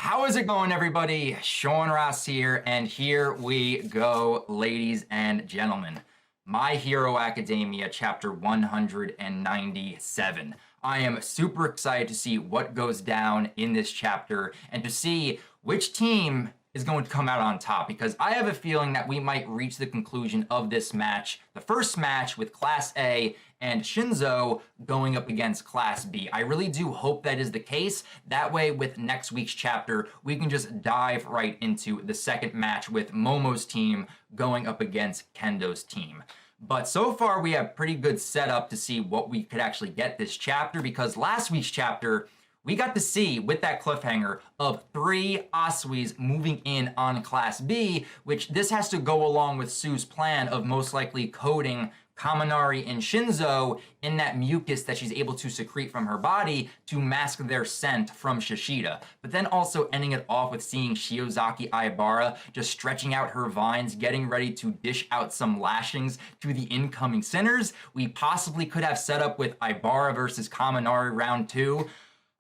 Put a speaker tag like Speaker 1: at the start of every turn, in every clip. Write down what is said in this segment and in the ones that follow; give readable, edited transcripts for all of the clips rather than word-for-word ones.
Speaker 1: How is it going, everybody? Sean Ross here, and here we go, ladies and gentlemen. My Hero Academia, chapter 197. I am super excited to see what goes down in this chapter and to see which team is going to come out on top, because I have a feeling that we might reach the conclusion of this match, the first match with Class A and Shinso going up against Class B. I really do hope that is the case. That way, with next week's chapter, we can just dive right into the second match with Momo's team going up against Kendo's team. But so far, we have pretty good setup to see what we could actually get this chapter, because last week's chapter, we got to see, with that cliffhanger, of 3 Asuis moving in on Class B, which this has to go along with Sue's plan of most likely coating Kaminari and Shinso in that mucus that she's able to secrete from her body to mask their scent from Shishida. But then also ending it off with seeing Shiozaki Aibara just stretching out her vines, getting ready to dish out some lashings to the incoming sinners. We possibly could have set up with Aibara versus Kaminari round 2.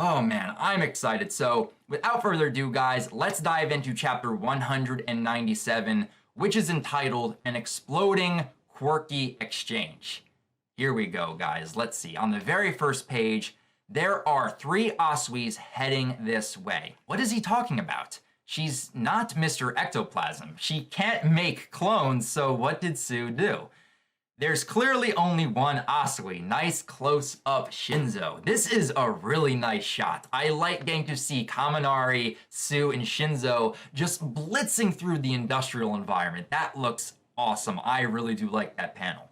Speaker 1: Oh man, I'm excited. So without further ado, guys, let's dive into chapter 197, which is entitled An Exploding Quirky Exchange. Here we go, guys. Let's see. On the very first page, there are 3 Asuis heading this way. What is he talking about? She's not Mr. Ectoplasm. She can't make clones, so what did Sue do? There's clearly only one Asui. Nice close-up Shinso. This is a really nice shot. I like getting to see Kaminari, Sue, and Shinso just blitzing through the industrial environment. That looks awesome. I really do like that panel.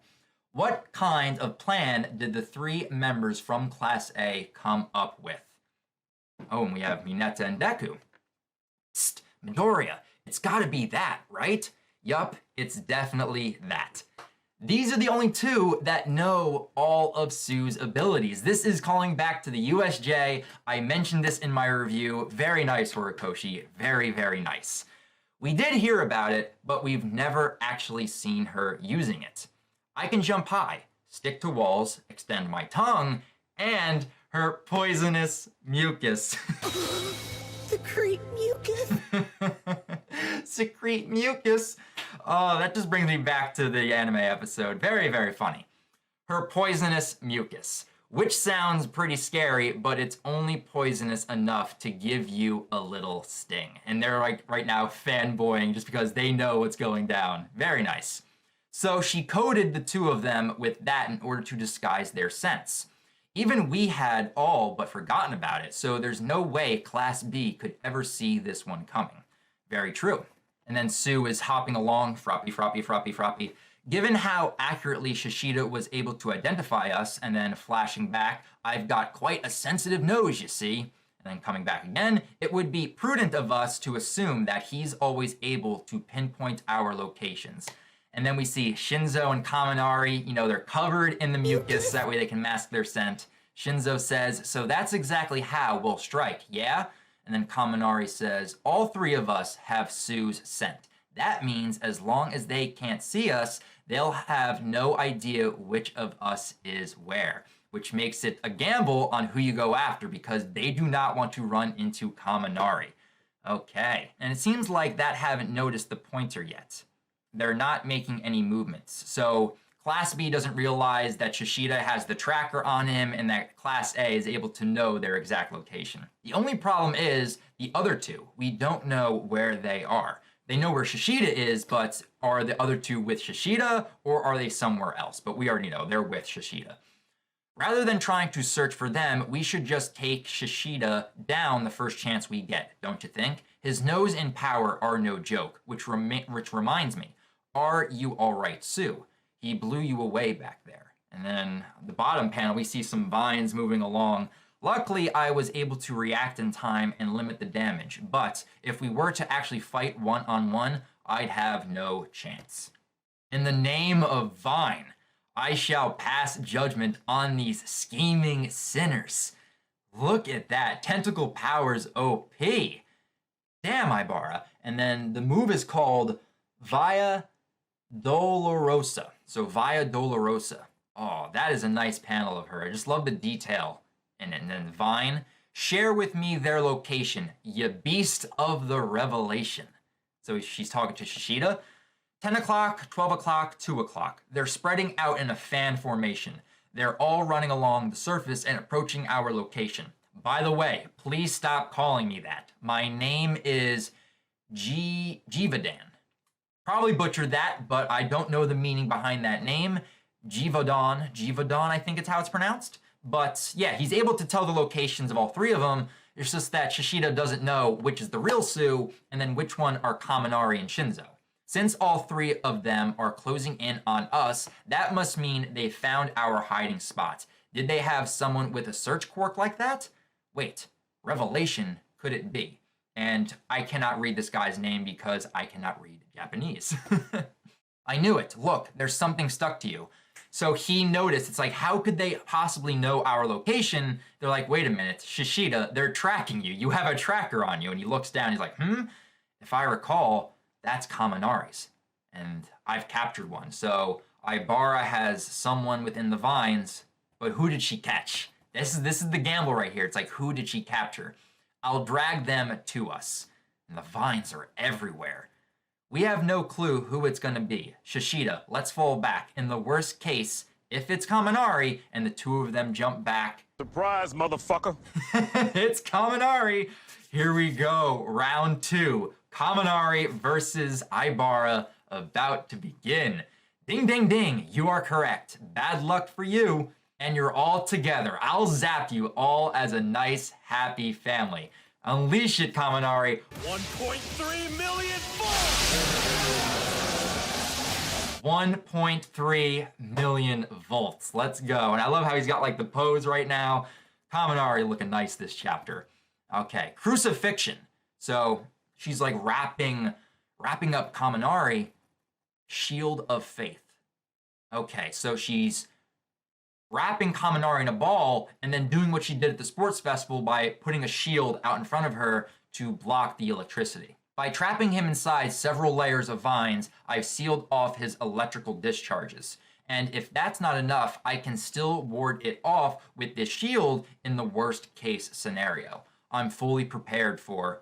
Speaker 1: What kind of plan did the 3 members from Class A come up with? Oh, and we have Mineta and Deku. Psst, Midoriya, it's gotta be that, right? Yup, it's definitely that. These are the only 2 that know all of Sue's abilities. This is calling back to the USJ. I mentioned this in my review. Very nice, Horikoshi. Very, very nice. We did hear about it, but we've never actually seen her using it. I can jump high, stick to walls, extend my tongue, and her poisonous mucus.
Speaker 2: Secrete mucus.
Speaker 1: Secrete mucus. Oh, that just brings me back to the anime episode. Very, very funny. Her poisonous mucus, which sounds pretty scary, but it's only poisonous enough to give you a little sting. And they're like right now fanboying just because they know what's going down. Very nice. So she coated the 2 of them with that in order to disguise their scents. Even we had all but forgotten about it, so there's no way Class B could ever see this one coming. Very true. And then Sue is hopping along, Froppy, Froppy, Froppy, Froppy. Given how accurately Shishida was able to identify us, and then flashing back, I've got quite a sensitive nose, you see. And then coming back again, it would be prudent of us to assume that he's always able to pinpoint our locations. And then we see Shinso and Kaminari, you know, they're covered in the mucus, that way they can mask their scent. Shinso says, so that's exactly how we'll strike, yeah? And then Kaminari says, all 3 of us have Sue's scent. That means as long as they can't see us, they'll have no idea which of us is where, which makes it a gamble on who you go after because they do not want to run into Kaminari. Okay, and it seems like that haven't noticed the pointer yet. They're not making any movements. So Class B doesn't realize that Shishida has the tracker on him and that Class A is able to know their exact location. The only problem is the other 2. We don't know where they are. They know where Shishida is, but are the other 2 with Shishida or are they somewhere else? But we already know they're with Shishida. Rather than trying to search for them, we should just take Shishida down the first chance we get, don't you think? His nose and power are no joke, which reminds me, are you all right, Sue? He blew you away back there. And then the bottom panel, we see some vines moving along. Luckily, I was able to react in time and limit the damage, but if we were to actually fight one-on-one, I'd have no chance. In the name of Vine, I shall pass judgment on these scheming sinners. Look at that, tentacle powers OP. Damn, Aibara. And then the move is called Via Dolorosa. So Via Dolorosa. Oh, that is a nice panel of her. I just love the detail in it. And then Vine. Share with me their location, ye beast of the revelation. So she's talking to Shishida. 10 o'clock, 12 o'clock, 2 o'clock. They're spreading out in a fan formation. They're all running along the surface and approaching our location. By the way, please stop calling me that. My name is Jivadan. Probably butchered that, but I don't know the meaning behind that name. Jivadan, I think it's how it's pronounced. But yeah, he's able to tell the locations of all three of them. It's just that Shishida doesn't know which is the real Sue and then which one are Kaminari and Shinso. Since all three of them are closing in on us, that must mean they found our hiding spot. Did they have someone with a search quirk like that? Wait, revelation could it be? And I cannot read this guy's name because I cannot read Japanese. I knew it. Look, there's something stuck to you. So he noticed, it's like, how could they possibly know our location? They're like, wait a minute, Shishida, they're tracking you. You have a tracker on you. And he looks down, he's like, if I recall, that's Kaminari's. And I've captured one. So Aibara has someone within the vines, but who did she catch? This is the gamble right here. It's like, who did she capture? I'll drag them to us. And the vines are everywhere. We have no clue who it's gonna be. Shishida, let's fall back. In the worst case, if it's Kaminari and the two of them jump back.
Speaker 3: Surprise, motherfucker.
Speaker 1: It's Kaminari. Here we go. Round 2. Kaminari versus Aibara about to begin. Ding, ding, ding. You are correct. Bad luck for you. And you're all together. I'll zap you all as a nice, happy family. Unleash it, Kaminari.
Speaker 3: 1.3 million
Speaker 1: 1.3 million volts. Let's go. And I love how he's got like the pose right now. Kaminari looking nice this chapter. Okay, crucifixion. So she's like wrapping up Kaminari. Shield of faith. Okay, so she's wrapping Kaminari in a ball and then doing what she did at the sports festival by putting a shield out in front of her to block the electricity. By trapping him inside several layers of vines, I've sealed off his electrical discharges. And if that's not enough, I can still ward it off with this shield in the worst case scenario. I'm fully prepared for,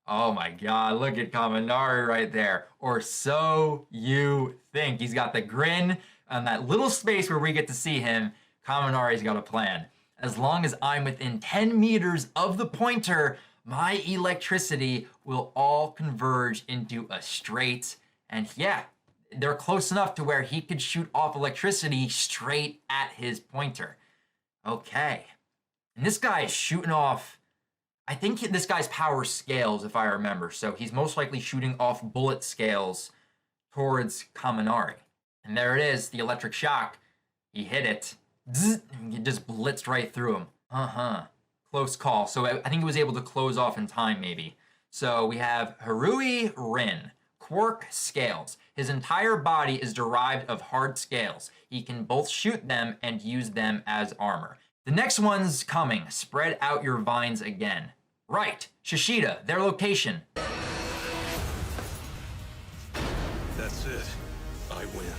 Speaker 1: oh my god, look at Kaminari right there. Or so you think. He's got the grin and that little space where we get to see him. Kaminari's got a plan. As long as I'm within 10 meters of the pointer, my electricity will all converge into a straight, and yeah, they're close enough to where he could shoot off electricity straight at his pointer. Okay. And this guy is shooting off, I think this guy's power scales, if I remember. So he's most likely shooting off bullet scales towards Kaminari. And there it is, the electric shock. He hit it. Zzz, it just blitzed right through him. Close call. So I think he was able to close off in time, maybe. So we have Harui Rin. Quark scales. His entire body is derived of hard scales. He can both shoot them and use them as armor. The next one's coming. Spread out your vines again. Right. Shishida, their location.
Speaker 3: That's it. I win.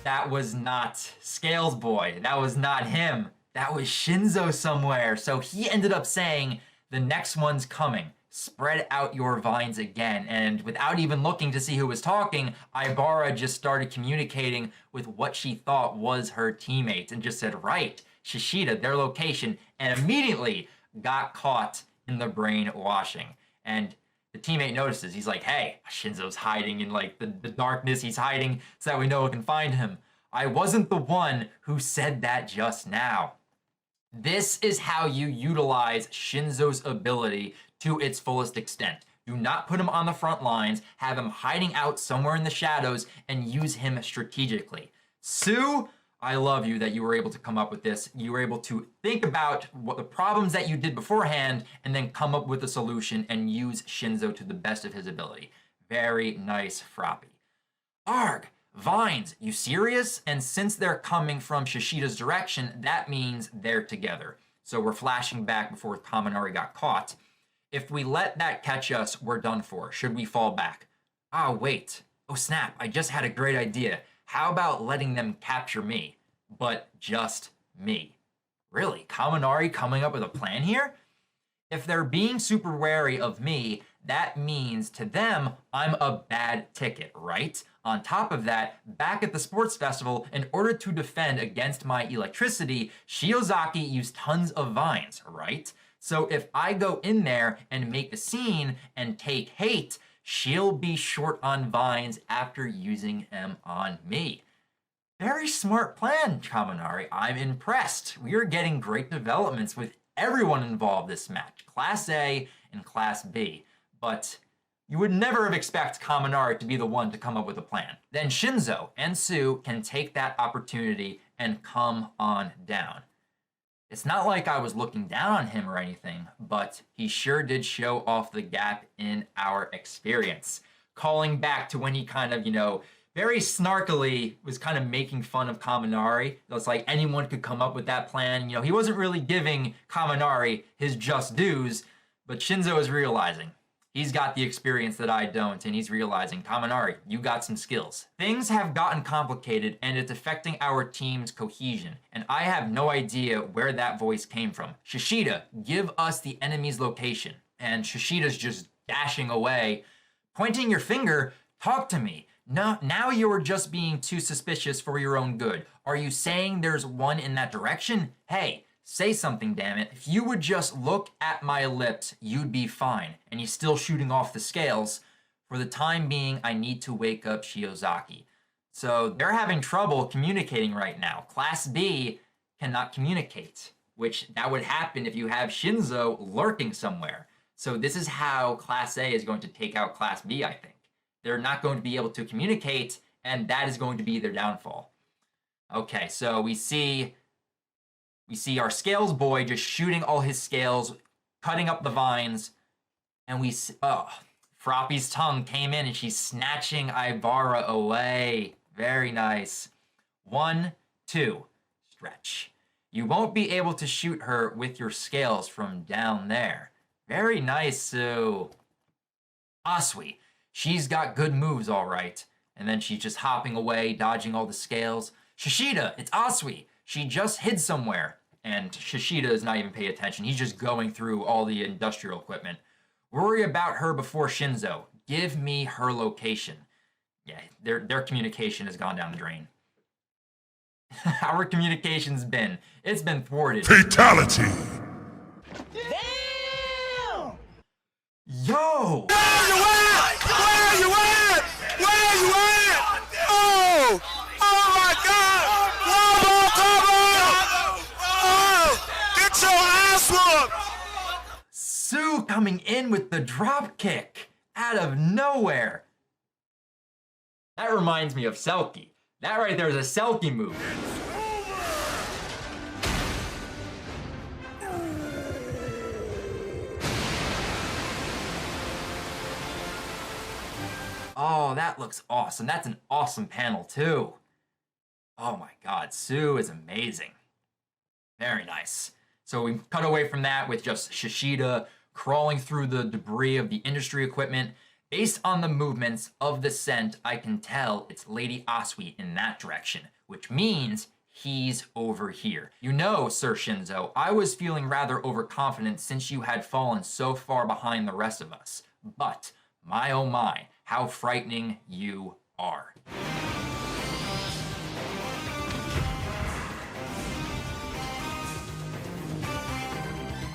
Speaker 1: That was not Scales Boy. That was not him. That was Shinso somewhere. So he ended up saying, the next one's coming. Spread out your vines again. And without even looking to see who was talking, Aibara just started communicating with what she thought was her teammates and just said, right, Shishida, their location, and immediately got caught in the brainwashing. And the teammate notices. He's like, hey, Shinso's hiding in like the darkness. He's hiding so that we know we can find him. I wasn't the one who said that just now. This is how you utilize Shinso's ability to its fullest extent. Do not put him on the front lines, have him hiding out somewhere in the shadows, and use him strategically. Sue, I love you that you were able to come up with this. You were able to think about what the problems that you did beforehand and then come up with a solution and use Shinso to the best of his ability. Very nice, Froppy. Arg, vines, you serious? And since they're coming from Shishida's direction, that means they're together. So we're flashing back before Kaminari got caught. If we let that catch us, we're done for. Should we fall back? Ah, wait. Oh snap, I just had a great idea. How about letting them capture me? But just me. Really? Kaminari coming up with a plan here? If they're being super wary of me, that means to them, I'm a bad ticket, right? On top of that, back at the sports festival, in order to defend against my electricity, Shiozaki used tons of vines, right? So if I go in there and make a scene and take hate, she'll be short on vines after using them on me. Very smart plan, Kaminari. I'm impressed. We are getting great developments with everyone involved this match, Class A and Class B. But you would never have expected Kaminari to be the one to come up with a plan. Then Shinso and Sue can take that opportunity and come on down. It's not like I was looking down on him or anything, but he sure did show off the gap in our experience. Calling back to when he kind of, very snarkily was kind of making fun of Kaminari. It's like anyone could come up with that plan. He wasn't really giving Kaminari his just dues, but Shinso is realizing he's got the experience that I don't, and he's realizing, Kaminari, you got some skills. Things have gotten complicated, and it's affecting our team's cohesion, and I have no idea where that voice came from. Shishida, give us the enemy's location. And Shishida's just dashing away, pointing your finger, talk to me. No, now you're just being too suspicious for your own good. Are you saying there's one in that direction? Hey, say something, damn it. If you would just look at my lips, you'd be fine. And he's still shooting off the scales. For the time being, I need to wake up Shiozaki. So they're having trouble communicating right now. Class B cannot communicate, which that would happen if you have Shinso lurking somewhere. So this is how Class A is going to take out Class B, I think. They're not going to be able to communicate, and that is going to be their downfall. Okay, so we see our scales boy just shooting all his scales, cutting up the vines, and we see, Froppy's tongue came in and she's snatching Ibara away. Very nice. 1, 2, stretch. You won't be able to shoot her with your scales from down there. Very nice, Sue. Asui. She's got good moves, all right. And then she's just hopping away, dodging all the scales. Shishida, it's Asui. She just hid somewhere. And Shishida is not even paying attention. He's just going through all the industrial equipment. Worry about her before Shinso. Give me her location. Yeah, their communication has gone down the drain. Our communication's it's been thwarted.
Speaker 3: Fatality!
Speaker 2: Damn!
Speaker 1: Yo!
Speaker 3: Where you at? Where you at? Where you at? Oh! Oh my God! Whoa, oh! Get your ass whooped!
Speaker 1: Sue coming in with the drop kick out of nowhere. That reminds me of Selkie. That right there is a Selkie move. Oh, that looks awesome. That's an awesome panel too. Oh my God, Sue is amazing. Very nice. So we cut away from that with just Shishida crawling through the debris of the industry equipment. Based on the movements of the scent, I can tell it's Lady Asui in that direction, which means he's over here. Sir Shinso, I was feeling rather overconfident since you had fallen so far behind the rest of us. But, my oh my, how frightening you are.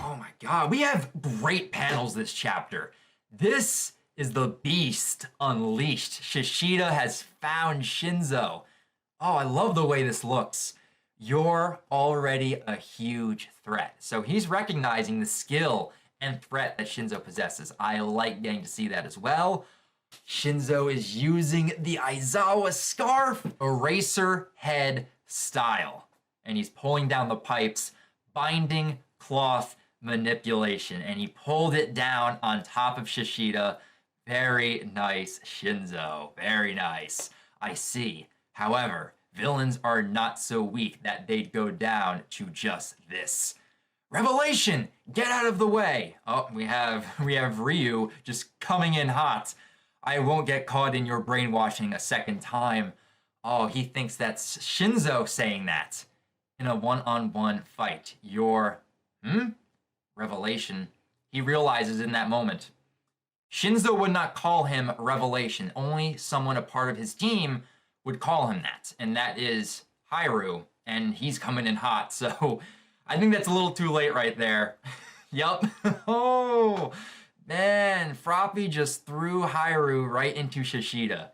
Speaker 1: Oh my God, we have great panels this chapter. This is the beast unleashed. Shishida has found Shinso. Oh, I love the way this looks. You're already a huge threat. So he's recognizing the skill and threat that Shinso possesses. I like getting to see that as well. Shinso is using the Aizawa scarf, eraser head style. And he's pulling down the pipes, binding cloth manipulation. And he pulled it down on top of Shishida. Very nice, Shinso. Very nice. I see. However, villains are not so weak that they'd go down to just this. Revelation! Get out of the way! Oh, we have Ryu just coming in hot. I won't get caught in your brainwashing a second time. Oh, he thinks that's Shinso saying that. In a one-on-one fight. Revelation. he realizes in that moment, Shinso would not call him Revelation. Only someone a part of his team would call him that. And that is Hairu. And he's coming in hot. So I think that's a little too late right there. Yup. Oh, man. Froppy just threw Hairu right into Shishida.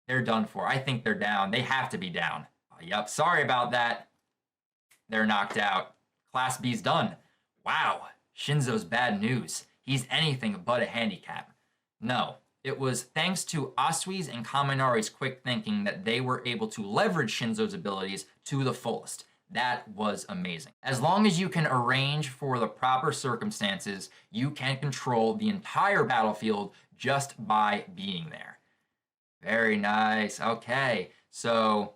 Speaker 1: They're done for. I think they're down. They have to be down. Yup. Sorry about that. They're knocked out. Class B's done. Wow. Shinso's bad news. He's anything but a handicap. No, it was thanks to Asui's and Kaminari's quick thinking that they were able to leverage Shinso's abilities to the fullest. That was amazing. As long as you can arrange for the proper circumstances, you can control the entire battlefield just by being there. Very nice. Okay, so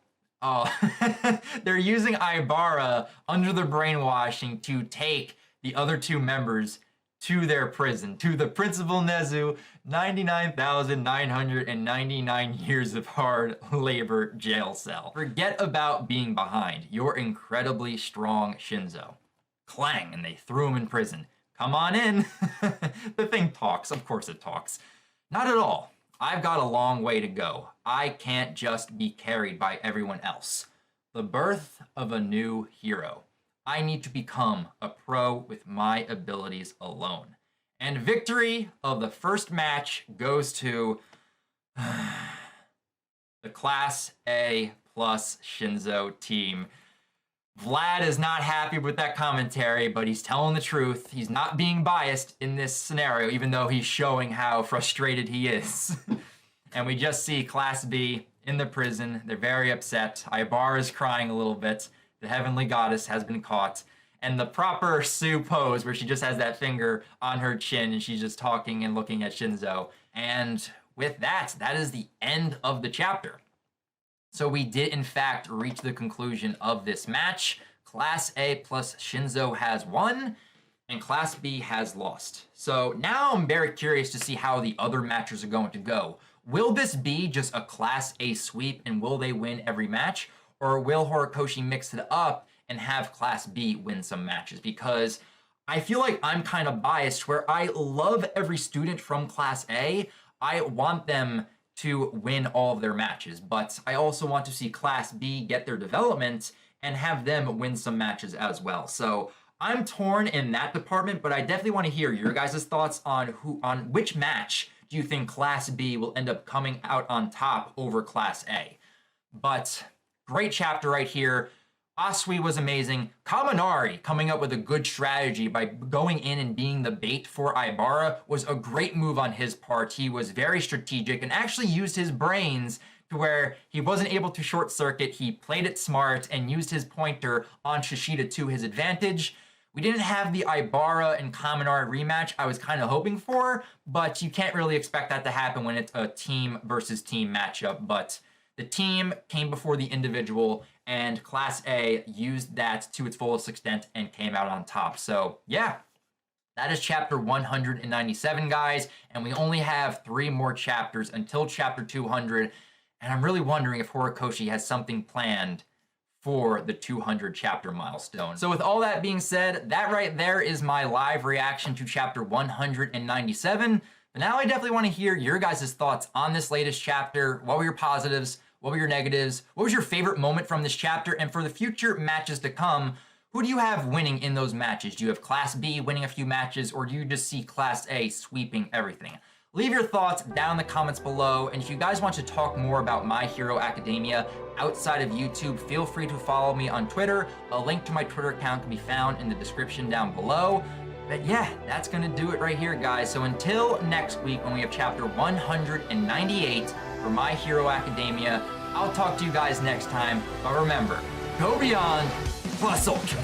Speaker 1: they're using Aibara under the brainwashing to take the other two members to their prison, to the Principal Nezu 99,999 years of hard labor jail cell. Forget about being behind. You're incredibly strong, Shinso. Clang, and they threw him in prison. Come on in. The thing talks. Of course it talks. Not at all. I've got a long way to go. I can't just be carried by everyone else. The birth of a new hero. I need to become a pro with my abilities alone. And victory of the first match goes to the Class A plus Shinso team. Vlad is not happy with that commentary, but he's telling the truth. He's not being biased in this scenario, even though he's showing how frustrated he is. And we just see Class B in the prison. They're very upset. Aibara is crying a little bit. The Heavenly Goddess has been caught. And the proper Sue pose where she just has that finger on her chin and she's just talking and looking at Shinso. And with that, that is the end of the chapter. So we did in fact reach the conclusion of this match. Class A plus Shinso has won and Class B has lost. So now I'm very curious to see how the other matches are going to go. Will this be just a Class A sweep and will they win every match? Or will Horikoshi mix it up and have Class B win some matches? Because I feel like I'm kind of biased where I love every student from Class A. I want them to win all of their matches, but I also want to see Class B get their development and have them win some matches as well. So I'm torn in that department, but I definitely want to hear your guys' thoughts on which match do you think Class B will end up coming out on top over Class A. But great chapter right here. Asui was amazing. Kaminari coming up with a good strategy by going in and being the bait for Aibara was a great move on his part. He was very strategic and actually used his brains to where he wasn't able to short circuit. He played it smart and used his pointer on Shishida to his advantage. We didn't have the Aibara and Kaminari rematch I was kind of hoping for, but you can't really expect that to happen when it's a team versus team matchup. But the team came before the individual, and Class A used that to its fullest extent and came out on top. So, yeah, that is chapter 197, guys, and we only have 3 more chapters until chapter 200, and I'm really wondering if Horikoshi has something planned for the 200 chapter milestone. So with all that being said, that right there is my live reaction to chapter 197. But now I definitely want to hear your guys' thoughts on this latest chapter. What were your positives? What were your negatives? What was your favorite moment from this chapter? And for the future matches to come, who do you have winning in those matches? Do you have Class B winning a few matches, or do you just see Class A sweeping everything? Leave your thoughts down in the comments below, and if you guys want to talk more about My Hero Academia outside of YouTube, feel free to follow me on Twitter. A link to my Twitter account can be found in the description down below. But yeah, that's gonna do it right here, guys. So until next week when we have chapter 198 for My Hero Academia, I'll talk to you guys next time. But remember, go beyond plus ultra.